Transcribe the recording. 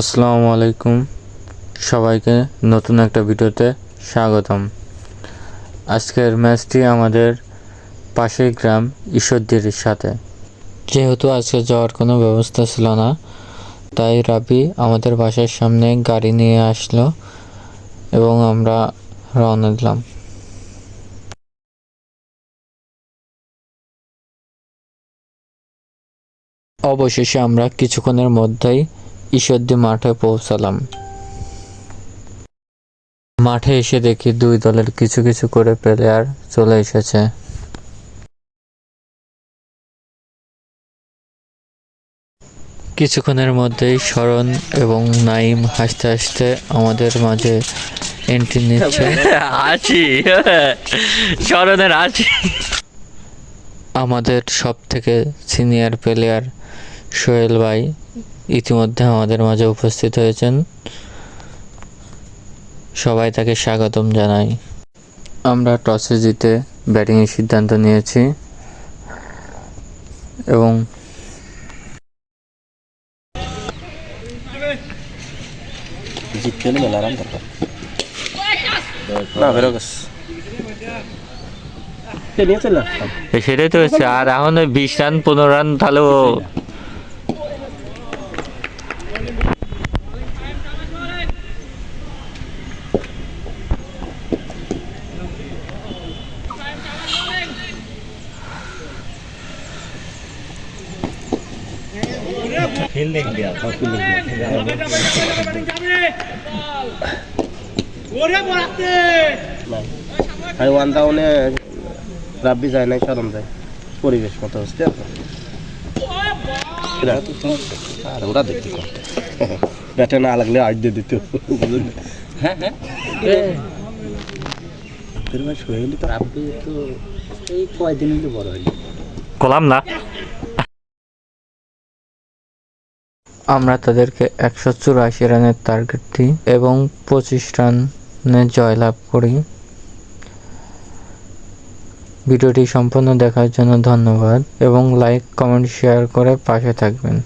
আসসালামু আলাইকুম, সবাইকে নতুন একটা ভিডিওতে স্বাগতম। আজকের ম্যাচটি আমাদের পাশের গ্রাম ঈশ্বরদীর সাথে। যেহেতু আজকে যাওয়ার কোনো ব্যবস্থা ছিল না, তাই রাবি আমাদের বাসার সামনে গাড়ি নিয়ে আসলো এবং আমরা রওনা দিলাম। অবশেষে আমরা কিছুক্ষণের মধ্যেই ঈশ্বরদী মাঠে পৌঁছালাম। মাঠে এসে দেখি দুই দলের কিছু কিছু করে প্লেয়ার চলে এসেছে। কিছুক্ষণের মধ্যেই শরণ এবং নাইম হাসতে হাসতে আমাদের মাঝে এন্ট্রি নিচ্ছে। শরণের আমাদের সব থেকে সিনিয়র প্লেয়ার সোহেল ভাই ইতিমধ্যে আমাদের মাঝে উপস্থিত হয়েছেন। সবাই তাকে স্বাগতম জানাই। আমরা টসে জিতে ব্যাটিংয়ের সিদ্ধান্ত নিয়েছি এবং জিততে হলে মেলা রান দরকার না বেরোগাস সেটাই তো হচ্ছে। আর এখন 20 রান 15 রান তাহলেও फील्डिंग दिया था फील्डिंग ভাই ওয়ান ডাউনে রাব্বি যায় নাই শরম যায় পরিবেশ মতো হচ্ছে আর ওরা দেখতে ব্যাটে না লাগলে আজ দিয়ে দিত। হ্যাঁ হ্যাঁ সোহেলি তো রাব্বি তো এই কয়দিন হইলে বড় হইল কলাম না। আমরা তাদেরকে 184 রানের টার্গেট দিই এবং 25 রানে জয়লাভ করি। ভিডিওটি সম্পূর্ণ দেখার জন্য ধন্যবাদ এবং লাইক, কমেন্ট, শেয়ার করে পাশে থাকবেন।